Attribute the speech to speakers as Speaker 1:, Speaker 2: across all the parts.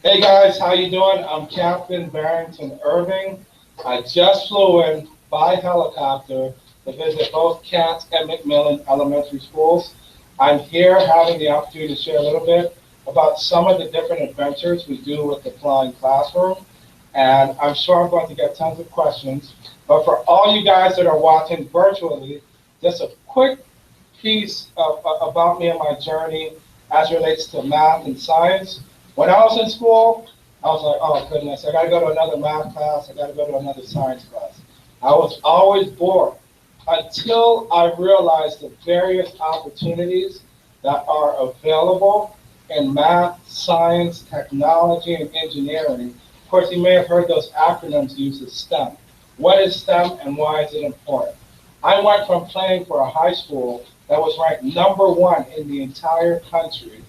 Speaker 1: Hey guys, how you doing? I'm Captain Barrington Irving. I just flew in by helicopter to visit both Katz and McMillan Elementary Schools. I'm here having the opportunity to share a little bit about some of the different adventures we do with the Flying Classroom. And I'm sure I'm going to get tons of questions. But for all you guys that are watching virtually, just a quick piece about me and my journey as relates to math and science. When I was in school, I was like, oh goodness, I got to go to another math class, I got to go to another science class. I was always bored until I realized the various opportunities that are available in math, science, technology, and engineering. Of course, you may have heard those acronyms used as STEM. What is STEM and why is it important? I went from playing for a high school that was ranked #1 in the entire country,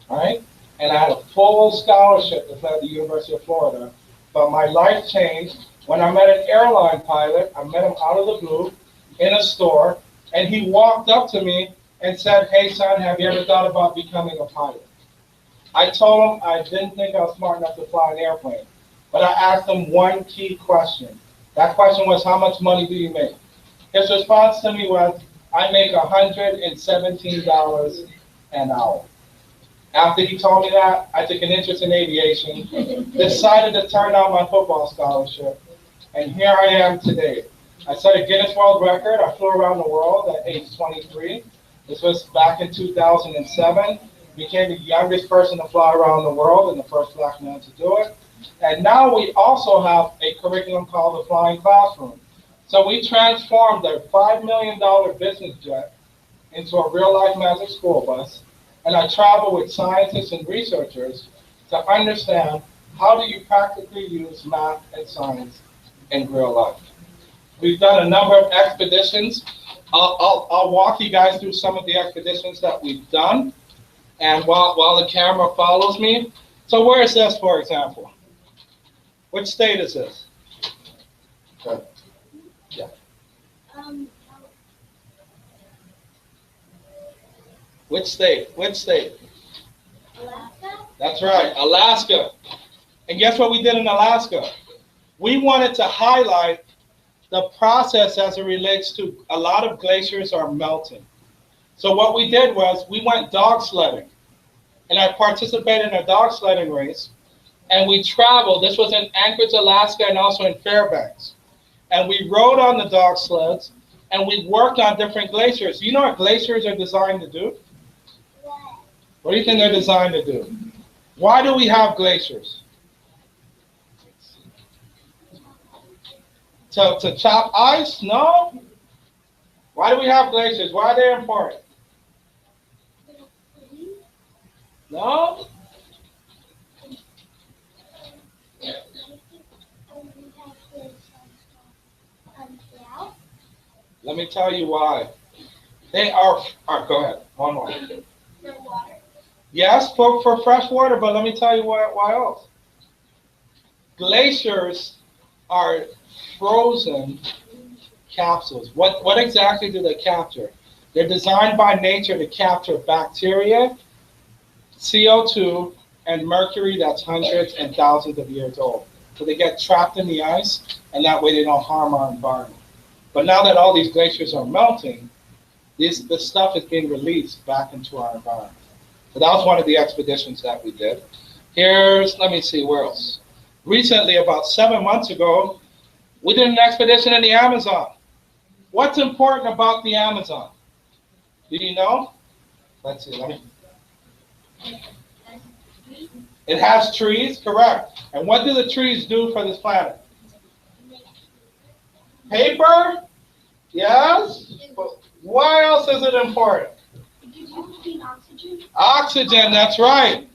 Speaker 1: right? And I had a full scholarship to play at the University of Florida. But my life changed when I met an airline pilot. I met him out of the blue in a store, and he walked up to me and said, "Hey son, have you ever thought about becoming a pilot?" I told him I didn't think I was smart enough to fly an airplane, but I asked him one key question. That question was, how much money do you make? His response to me was, I make $117 an hour. After he told me that, I took an interest in aviation, decided to turn down my football scholarship, and here I am today. I set a Guinness World Record. I flew around the world at age 23. This was back in 2007. Became the youngest person to fly around the world and the first black man to do it. And now we also have a curriculum called the Flying Classroom. So we transformed a $5 million business jet into a real-life magic school bus, and I travel with scientists and researchers to understand how do you practically use math and science in real life. We've done a number of expeditions. I'll walk you guys through some of the expeditions that we've done, and while the camera follows me. So where is this, for example? Which state is this? Okay. Yeah. Which state? Which state?
Speaker 2: Alaska?
Speaker 1: That's right, Alaska. And guess what we did in Alaska? We wanted to highlight the process as it relates to a lot of glaciers are melting. So what we did was we went dog sledding. And I participated in a dog sledding race. And we traveled. This was in Anchorage, Alaska, and also in Fairbanks. And we rode on the dog sleds, and we worked on different glaciers. You know what glaciers are designed to do? What do you think they're designed to do? Why do we have glaciers? To chop ice? No. Why do we have glaciers? Why are they important? No? Let me tell you why. They are go ahead, one more.
Speaker 2: For water.
Speaker 1: Yes, for fresh water, but let me tell you why else. Glaciers are frozen capsules. What exactly do they capture? They're designed by nature to capture bacteria, CO2, and mercury that's hundreds and thousands of years old. So they get trapped in the ice, and that way they don't harm our environment. But now that all these glaciers are melting, this stuff is being released back into our environment. So that was one of the expeditions that we did. Let me see, where else? Recently, about 7 months ago, we did an expedition in the Amazon. What's important about the Amazon? Do you know? Let's see, It has trees, correct. And what do the trees do for this planet? Paper? Yes? But why else is it important?
Speaker 2: It gives you clean oxygen.
Speaker 1: Oxygen, that's right.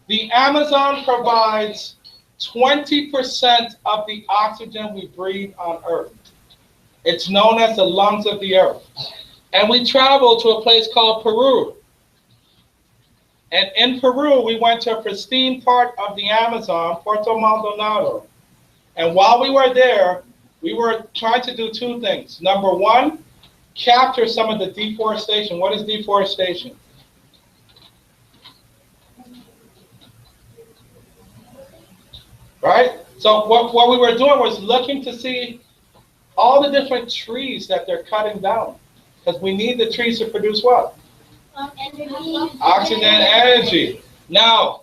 Speaker 1: The Amazon provides 20% of the oxygen we breathe on Earth. It's known as the lungs of the Earth. And we traveled to a place called Peru. And in Peru, we went to a pristine part of the Amazon, Puerto Maldonado. And while we were there, we were trying to do two things. Number one, capture some of the deforestation. What is deforestation? right? So what we were doing was looking to see all the different trees that they're cutting down. Because we need the trees to produce what? Oxygen energy. Now,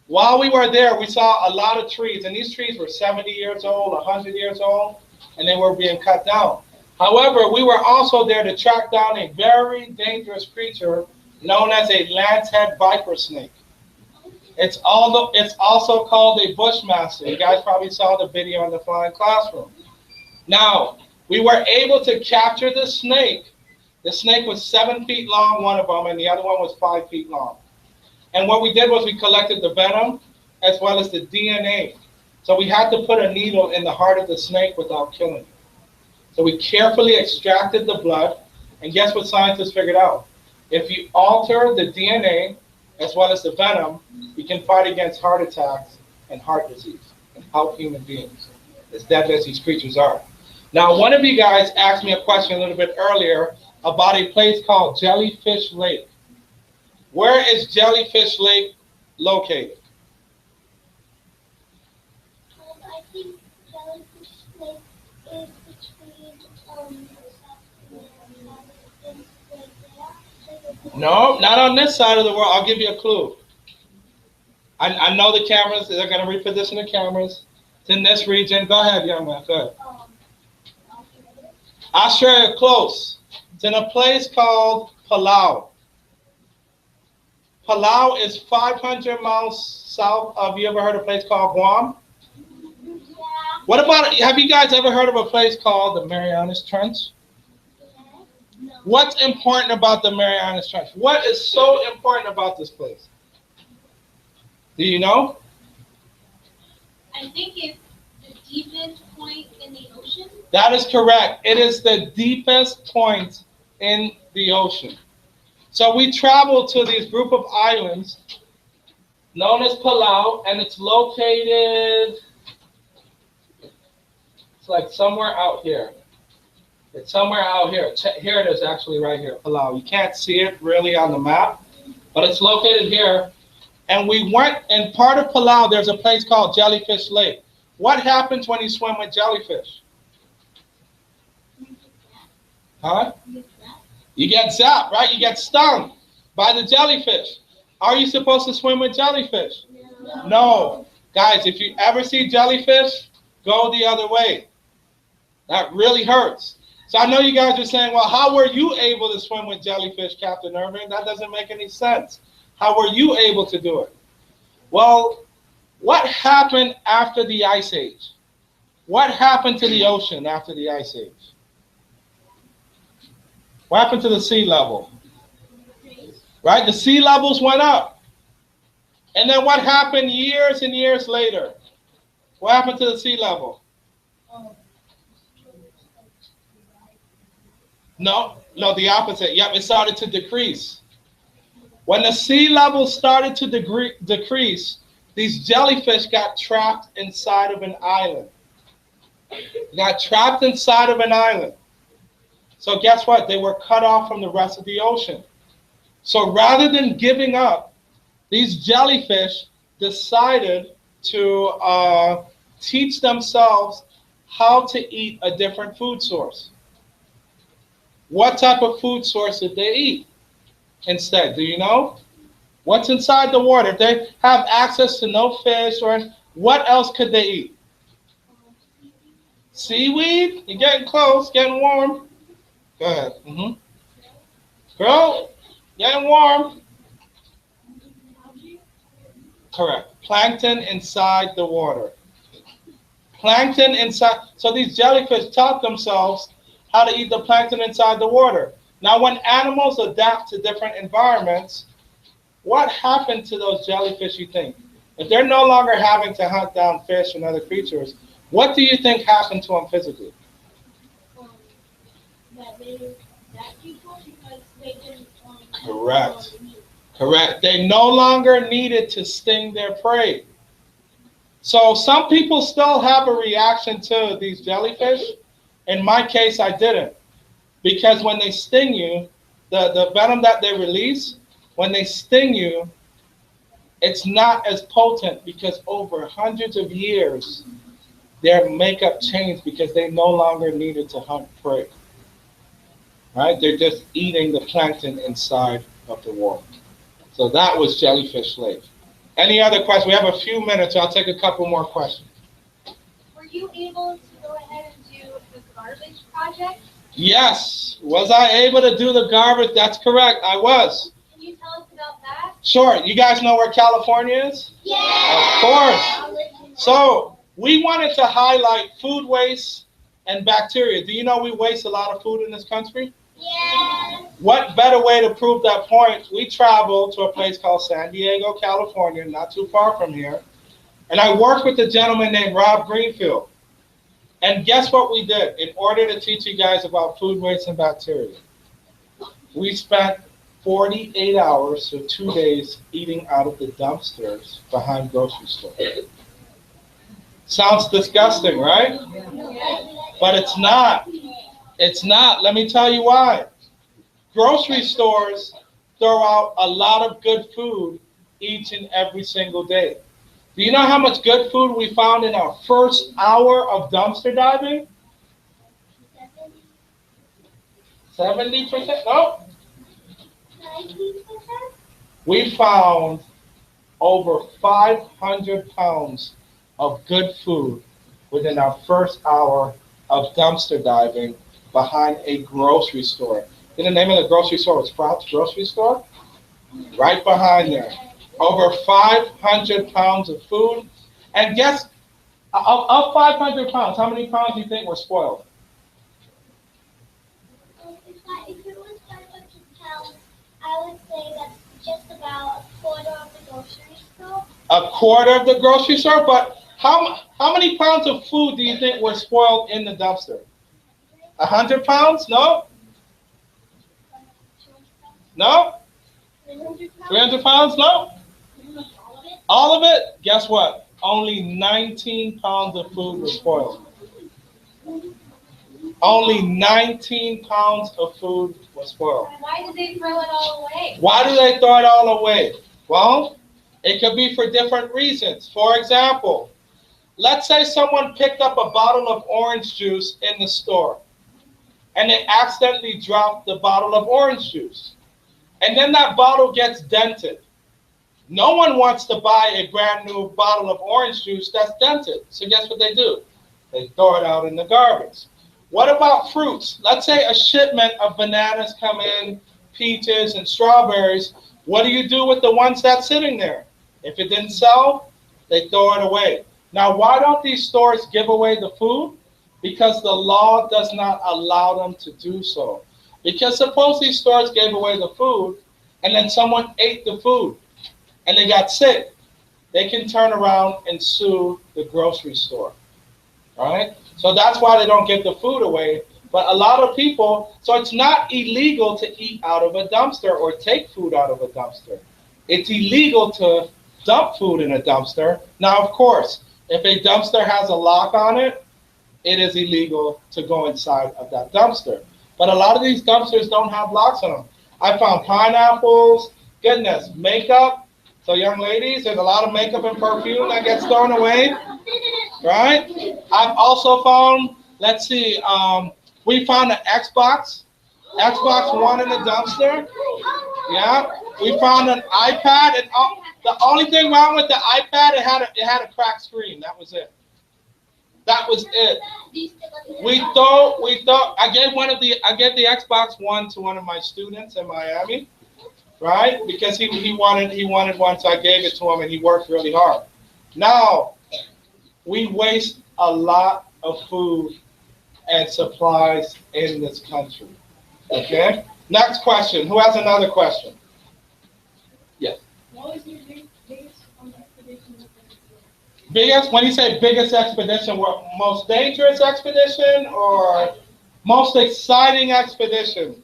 Speaker 1: while we were there, we saw a lot of trees, and these trees were 70 years old, 100 years old, and they were being cut down. However, we were also there to track down a very dangerous creature known as a lancehead viper snake. It's also called a bushmaster. You guys probably saw the video in the flying classroom. Now, we were able to capture the snake. The snake was 7 feet long, one of them, and the other one was 5 feet long. And what we did was we collected the venom as well as the DNA. So we had to put a needle in the heart of the snake without killing it. So we carefully extracted the blood, and guess what scientists figured out? If you alter the DNA as well as the venom, you can fight against heart attacks and heart disease and help human beings, as deadly as these creatures are. Now, one of you guys asked me a question a little bit earlier about a place called Jellyfish Lake. Where is Jellyfish Lake located?
Speaker 2: I think Jellyfish Lake is between
Speaker 1: No, not on this side of the world. I'll give you a clue. I know the cameras, they're going to reposition the cameras. It's in this region. Go ahead, young man. Go ahead. Australia, close. It's in a place called Palau. Palau is 500 miles south of, you ever heard of a place called Guam?
Speaker 2: Yeah.
Speaker 1: What about, have you guys ever heard of a place called the Marianas Trench?
Speaker 2: No.
Speaker 1: What's important about the Marianas Trench? What is so important about this place? Do you know?
Speaker 2: I think it's the deepest point in the ocean.
Speaker 1: That is correct. It is the deepest point in the ocean. So we traveled to this group of islands known as Palau, and it's located, it's like somewhere out here. It's somewhere out here. Here it is, actually, right here, Palau. You can't see it really on the map, but it's located here. And we went, in part of Palau, there's a place called Jellyfish Lake. What happens when you swim with jellyfish? Huh? You get zapped, right? You get stung by the jellyfish. Are you supposed to swim with jellyfish? No. Guys, if you ever see jellyfish, go the other way. That really hurts. So I know you guys are saying, well, how were you able to swim with jellyfish, Captain Irving? That doesn't make any sense. How were you able to do it? Well, what happened after the Ice Age? What happened to the ocean after the Ice Age? What happened to the sea level? Right? The sea levels went up. And then what happened years and years later? What happened to the sea level? No, the opposite. Yep, it started to decrease. When the sea level started to decrease, these jellyfish got trapped inside of an island. They got trapped inside of an island. So guess what? They were cut off from the rest of the ocean. So rather than giving up, these jellyfish decided to teach themselves how to eat a different food source. What type of food source did they eat instead? Do you know? What's inside the water? If they have access to no fish, or what else could they eat? Seaweed? You're getting close, getting warm. Go ahead. Girl, getting warm. Correct. Plankton inside the water. Plankton inside. So these jellyfish taught themselves how to eat the plankton inside the water. Now, when animals adapt to different environments, what happened to those jellyfish, you think? If they're no longer having to hunt down fish and other creatures, what do you think happened to them physically?
Speaker 2: That people, because they didn't
Speaker 1: Correct. Correct. They no longer needed to sting their prey. So some people still have a reaction to these jellyfish. In my case, I didn't. Because when they sting you, the venom that they release, when they sting you, It's not as potent because over hundreds of years, their makeup changed because they no longer needed to hunt prey. Right? They're just eating the plankton inside of the water. So that was jellyfish slave. Any other questions? We have a few minutes. So I'll take a couple more questions.
Speaker 2: Were you able to go ahead and do the garbage project?
Speaker 1: Yes. Was I able to do the garbage? That's correct. I was.
Speaker 2: Can you tell us about that?
Speaker 1: Sure. You guys know where California is?
Speaker 2: Yeah.
Speaker 1: Of course. So we wanted to highlight food waste and bacteria. Do you know we waste a lot of food in this country?
Speaker 2: Yeah.
Speaker 1: What better way to prove that point? We traveled to a place called San Diego, California, not too far from here. And I worked with a gentleman named Rob Greenfield. And guess what we did in order to teach you guys about food waste and bacteria? We spent 48 hours, so 2 days, eating out of the dumpsters behind grocery stores. Sounds disgusting, right? But it's not. It's not. Let me tell you why. Grocery stores throw out a lot of good food each and every single day. Do you know how much good food we found in our first hour of dumpster diving? 70%? No.
Speaker 2: 90%?
Speaker 1: We found over 500 pounds of good food within our first hour of dumpster diving behind a grocery store. And the name of the grocery store was Sprouts Grocery Store. Right behind there. Over 500 pounds of food. And guess, of 500 pounds, how many pounds do you think were spoiled?
Speaker 2: If it was 500 pounds, I would say that's just about a quarter of the grocery store.
Speaker 1: A quarter of the grocery store? But how many pounds of food do you think were spoiled in the dumpster? 100 pounds? No? No? 300 pounds? No? All of it? Guess what? Only 19 pounds of food was spoiled. Only 19 pounds of food was spoiled.
Speaker 2: Why did they throw it all away?
Speaker 1: Why do they throw it all away? Well, it could be for different reasons. For example, let's say someone picked up a bottle of orange juice in the store and they accidentally dropped the bottle of orange juice. And then that bottle gets dented. No one wants to buy a brand new bottle of orange juice that's dented. So guess what they do? They throw it out in the garbage. What about fruits? Let's say a shipment of bananas come in, peaches and strawberries. What do you do with the ones that's sitting there? If it didn't sell, they throw it away. Now, why don't these stores give away the food? Because the law does not allow them to do so. Because suppose these stores gave away the food and then someone ate the food and they got sick, they can turn around and sue the grocery store. All right? So that's why they don't give the food away. But a lot of people, so it's not illegal to eat out of a dumpster or take food out of a dumpster. It's illegal to dump food in a dumpster. Now, of course, if a dumpster has a lock on it, it is illegal to go inside of that dumpster. But a lot of these dumpsters don't have locks on them. I found pineapples, goodness, makeup. So young ladies, there's a lot of makeup and perfume that gets thrown away, right? I've also found, let's see, we found an Xbox One in the dumpster. Yeah, we found an iPad, and the only thing wrong with the iPad, it had a cracked screen. That was it. That was it. We thought I gave the Xbox One to one of my students in Miami, right? Because he wanted one, so I gave it to him, and he worked really hard. Now we waste a lot of food and supplies in this country. Okay. Next question. Who has another question? Yes.
Speaker 2: What was your biggest expedition?
Speaker 1: Biggest, when you say biggest expedition, what, most dangerous expedition or most exciting expedition?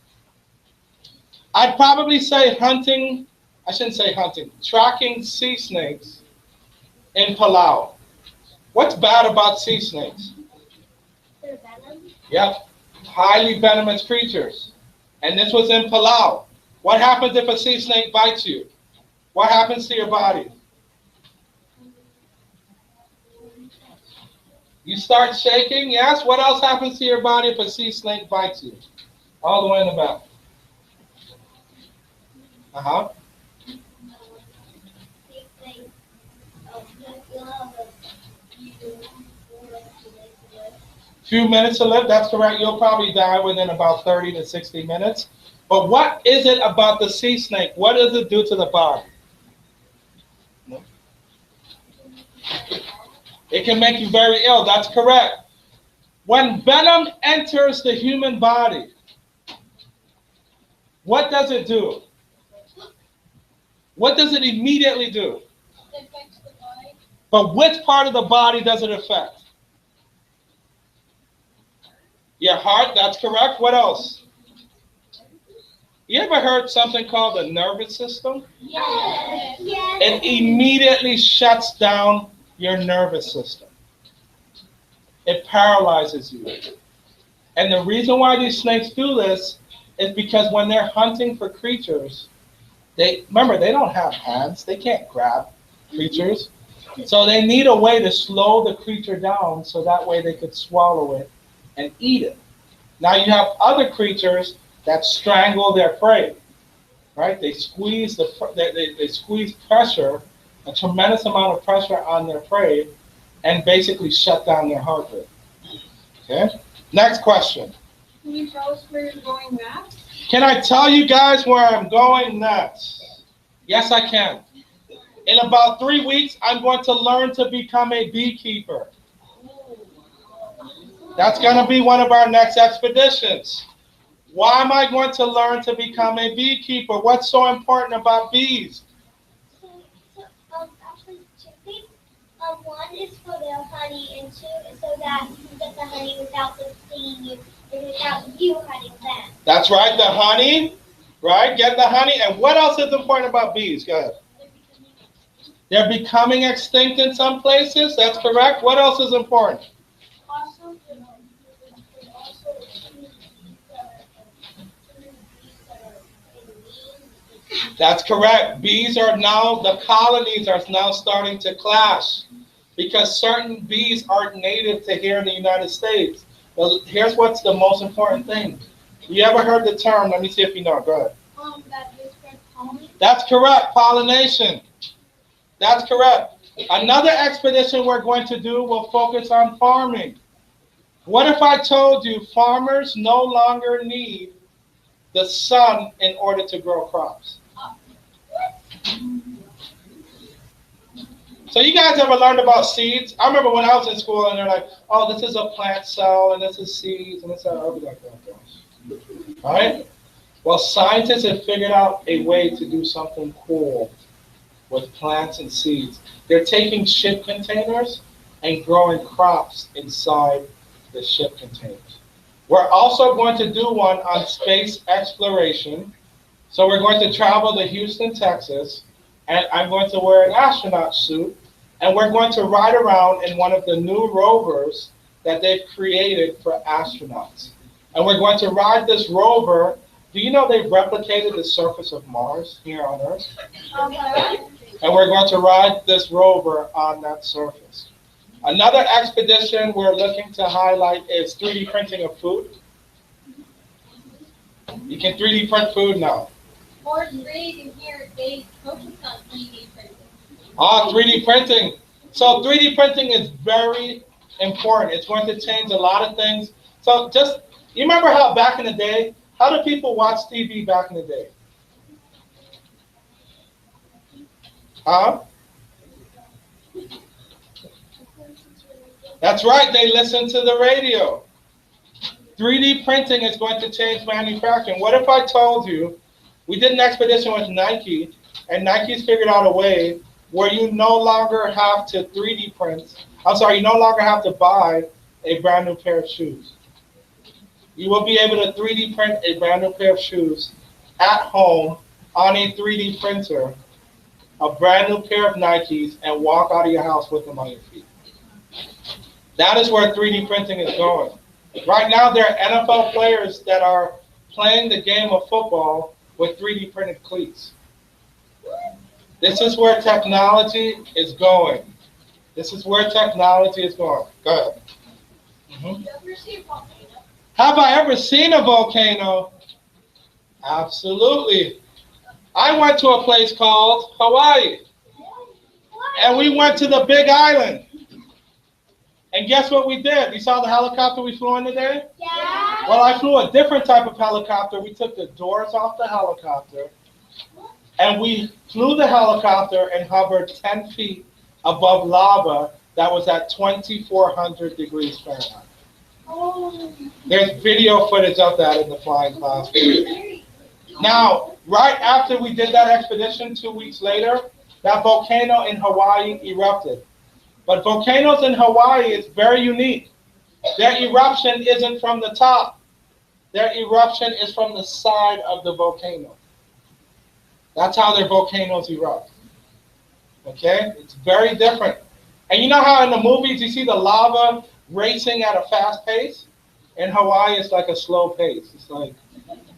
Speaker 1: I'd probably say hunting, I shouldn't say hunting, tracking sea snakes in Palau. What's bad about sea snakes?
Speaker 2: Their venom?
Speaker 1: Yep, highly venomous creatures. And this was in Palau. What happens if a sea snake bites you? What happens to your body? You start shaking, yes? What else happens to your body if a sea snake bites you? All the way in the back. Uh-huh. Few minutes to live, that's correct. You'll probably die within about 30 to 60 minutes. But what is it about the sea snake? What does it do to the body? It can make you very ill, that's correct. When venom enters the human body, what does it do? What does it immediately do?
Speaker 2: It affects the body.
Speaker 1: But which part of the body does it affect? Your heart, that's correct. What else? You ever heard something called the nervous system?
Speaker 2: Yes. Yes.
Speaker 1: It immediately shuts down your nervous system. It paralyzes you. And the reason why these snakes do this is because when they're hunting for creatures, remember, they don't have hands. They can't grab creatures. So they need a way to slow the creature down so that way they could swallow it and eat it. Now you have other creatures that strangle their prey, right? They squeeze they squeeze pressure, a tremendous amount of pressure on their prey, and basically shut down their heart rate. Okay? Next question.
Speaker 2: Can you tell us where you're going next?
Speaker 1: Can I tell you guys where I'm going next? Yes, I can. In about 3 weeks, I'm going to learn to become a beekeeper. That's going to be one of our next expeditions. Why am I going to learn to become a beekeeper? What's so important about bees?
Speaker 2: Actually, two things. One is for the honey, and two is so that you can get the honey without them stinging you and without you hunting them.
Speaker 1: That's right, the honey, right? Get the honey. And what else is important about bees? Go ahead. They're becoming extinct in some places. That's correct. What else is important?
Speaker 2: Also,
Speaker 1: That's correct. Bees are now, the colonies are now starting to clash because certain bees aren't native to here in the United States. Well, here's what's the most important thing. You ever heard the term, let me see if you know it, go ahead.
Speaker 2: that is for pollen.
Speaker 1: That's correct, pollination. That's correct. Another expedition we're going to do will focus on farming. What if I told you farmers no longer need the sun in order to grow crops? So you guys ever learned about seeds? I remember when I was in school and they're like, oh, this is a plant cell and this is seeds and this is, I'll be like, oh gosh. All right? Well, scientists have figured out a way to do something cool with plants and seeds. They're taking ship containers and growing crops inside the ship containers. We're also going to do one on space exploration. So we're going to travel to Houston, Texas, and I'm going to wear an astronaut suit, and we're going to ride around in one of the new rovers that they've created for astronauts. And we're going to ride this rover. Do you know they've replicated the surface of Mars here on Earth? And we're going to ride this rover on that surface. Another expedition we're looking to highlight is 3D printing of food. You can 3D print food now.
Speaker 2: Or reading here, they focus on 3D printing.
Speaker 1: 3D printing. So 3D printing is very important. It's going to change a lot of things. So just, you remember how back in the day, how did people watch TV back in the day? Huh? That's right, they listen to the radio. 3D printing is going to change manufacturing. What if I told you, we did an expedition with Nike, and Nike's figured out a way where you no longer have to 3D print, you no longer have to buy a brand new pair of shoes. You will be able to 3D print a brand new pair of shoes at home on a 3D printer, a brand new pair of Nikes, and walk out of your house with them on your feet. That is where 3D printing is going. Right now, there are NFL players that are playing the game of football with 3D printed cleats. This is where technology is going. This is where technology is going. Go ahead.
Speaker 2: Have you ever seen a volcano?
Speaker 1: Have I ever seen a volcano? Absolutely. I went to a place called Hawaii, and we went to the Big Island. And guess what we did? You saw the helicopter we flew in today?
Speaker 2: Yeah.
Speaker 1: Well, I flew a different type of helicopter. We took the doors off the helicopter, and we flew the helicopter and hovered 10 feet above lava that was at 2,400 degrees Fahrenheit.
Speaker 2: Oh.
Speaker 1: There's video footage of that in the flying classroom. Now, right after we did that expedition, 2 weeks later, that volcano in Hawaii erupted. But volcanoes in Hawaii is very unique. Their eruption isn't from the top. Their eruption is from the side of the volcano. That's how their volcanoes erupt. Okay? It's very different. And you know how in the movies you see the lava racing at a fast pace? In Hawaii, it's like a slow pace. It's like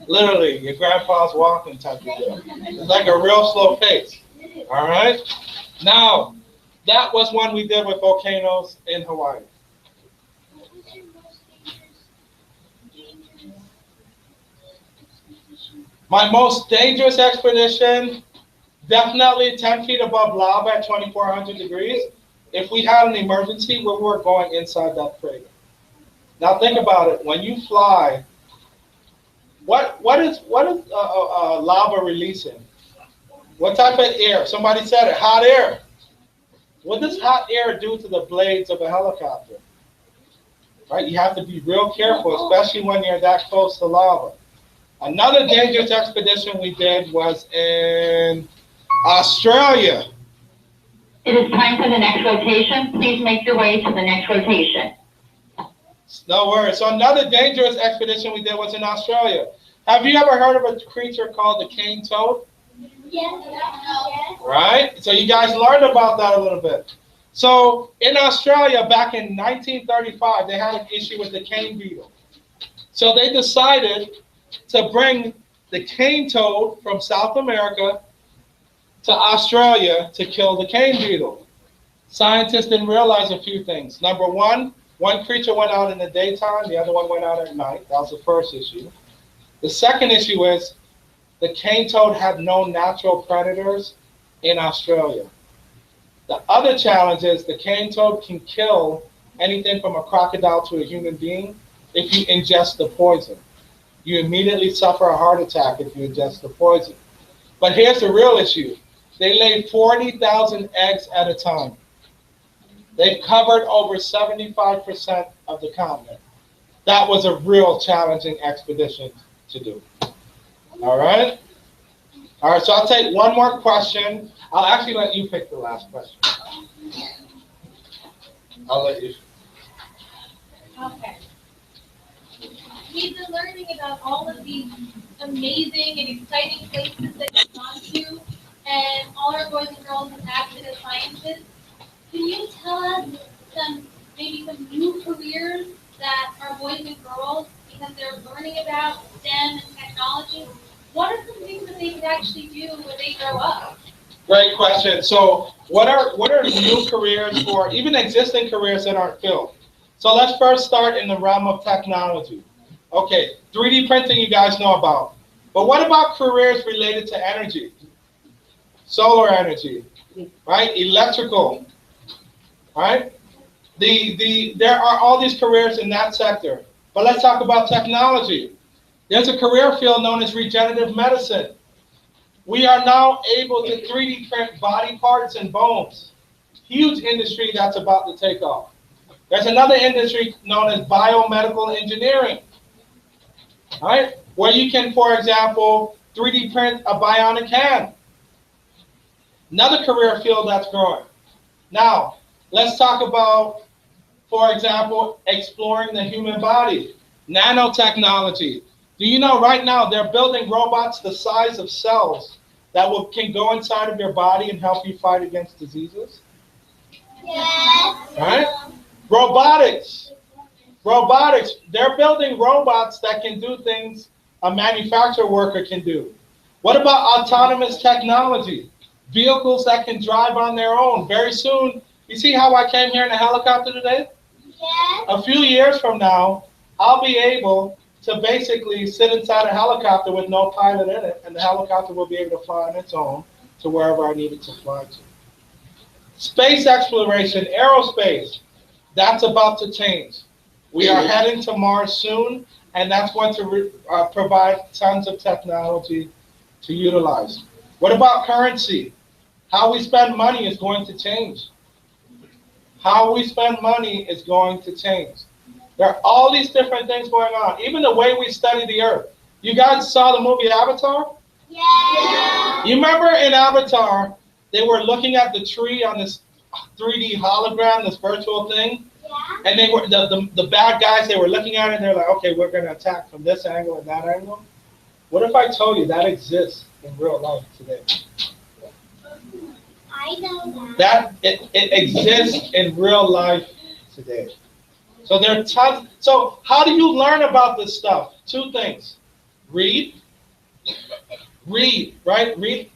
Speaker 1: literally your grandpa's walking type of deal. It's like a real slow pace. All right? Now, that was one we did with volcanoes in Hawaii.
Speaker 2: What was your most dangerous expedition?
Speaker 1: My most dangerous expedition, definitely 10 feet above lava at 2,400 degrees. If we had an emergency, we were going inside that crater. Now think about it. When you fly, what is lava releasing? What type of air? Somebody said it, hot air. What does hot air do to the blades of a helicopter? Right? You have to be real careful, especially when you're that close to lava. Another dangerous expedition we did was in Australia.
Speaker 3: It is time for the next rotation. Please make your way to the next rotation.
Speaker 1: No worries. So another dangerous expedition we did was in Australia. Have you ever heard of a creature called the cane toad?
Speaker 2: Yes. Yes.
Speaker 1: Right? So you guys learned about that a little bit. So in Australia, back in 1935, they had an issue with the cane beetle. So they decided to bring the cane toad from South America to Australia to kill the cane beetle. Scientists didn't realize a few things. Number one creature went out in the daytime, the other one went out at night. That was the first issue. The second issue is the cane toad had no natural predators in Australia. The other challenge is the cane toad can kill anything from a crocodile to a human being if you ingest the poison. You immediately suffer a heart attack if you ingest the poison. But here's the real issue. They lay 40,000 eggs at a time. They've covered over 75% of the continent. That was a real challenging expedition to do. All right? All right, so I'll take one more question. I'll actually let you pick the last question. I'll let you.
Speaker 4: Okay. We've been learning about all of these amazing and exciting places that you've gone to, and all our boys and girls have acted as scientists. Can you tell us maybe some new careers that our boys and girls, because they're learning about STEM and technology, what are some things that they could actually do when they grow up?
Speaker 1: Great question. So what are new careers or even existing careers that aren't filled? So let's first start in the realm of technology. Okay, 3D printing you guys know about. But what about careers related to energy? Solar energy, right? Electrical, right? There are all these careers in that sector. But let's talk about technology. There's a career field known as regenerative medicine. We are now able to 3D print body parts and bones. Huge industry that's about to take off. There's another industry known as biomedical engineering, right? Where you can, for example, 3D print a bionic hand. Another career field that's growing. Now, let's talk about, for example, exploring the human body. Nanotechnology. Do you know right now they're building robots the size of cells that can go inside of your body and help you fight against diseases?
Speaker 2: Yes.
Speaker 1: Right? Robotics. Robotics. They're building robots that can do things a manufacturer worker can do. What about autonomous technology? Vehicles that can drive on their own. Very soon, You see how I came here in a helicopter today?
Speaker 2: Yes.
Speaker 1: A few years from now, I'll be able to basically sit inside a helicopter with no pilot in it, and the helicopter will be able to fly on its own to wherever I need it to fly to. Space exploration, aerospace, that's about to change. We are heading to Mars soon, and that's going to provide tons of technology to utilize. What about currency? How we spend money is going to change. How we spend money is going to change. There are all these different things going on. Even the way we study the earth. You guys saw the movie Avatar?
Speaker 2: Yes.
Speaker 1: You remember in Avatar, they were looking at the tree on this 3D hologram, this virtual thing?
Speaker 2: Yeah.
Speaker 1: And they were the bad guys, they were looking at it and they're like, okay, we're gonna attack from this angle and that angle. What if I told you that exists in real life today?
Speaker 2: I know that.
Speaker 1: It exists in real life today. So there are tons. So how do you learn about this stuff? Two things. Read, right? Read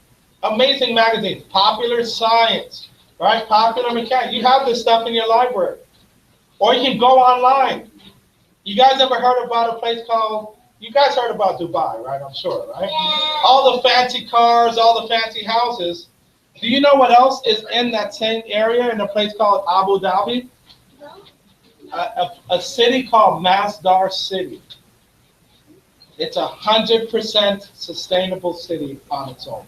Speaker 1: amazing magazines. Popular Science, right? Popular Mechanics. You have this stuff in your library. Or you can go online. You guys ever heard about a place called, you guys heard about Dubai, right? I'm sure, right?
Speaker 2: Yeah.
Speaker 1: All the fancy cars, all the fancy houses. Do you know what else is in that same area in a place called Abu Dhabi? A city called Masdar City. It's 100% sustainable city on its own.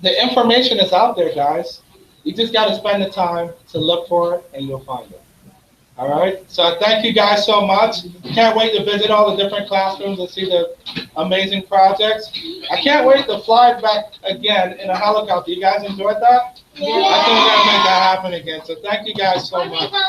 Speaker 1: The information is out there, guys. You just got to spend the time to look for it, and you'll find it. All right? So thank you guys so much. Can't wait to visit all the different classrooms and see the amazing projects. I can't wait to fly back again in a helicopter. You guys enjoyed that?
Speaker 2: Yeah.
Speaker 1: I think we're going to make that happen again. So thank you guys so
Speaker 2: When we
Speaker 1: much.
Speaker 2: go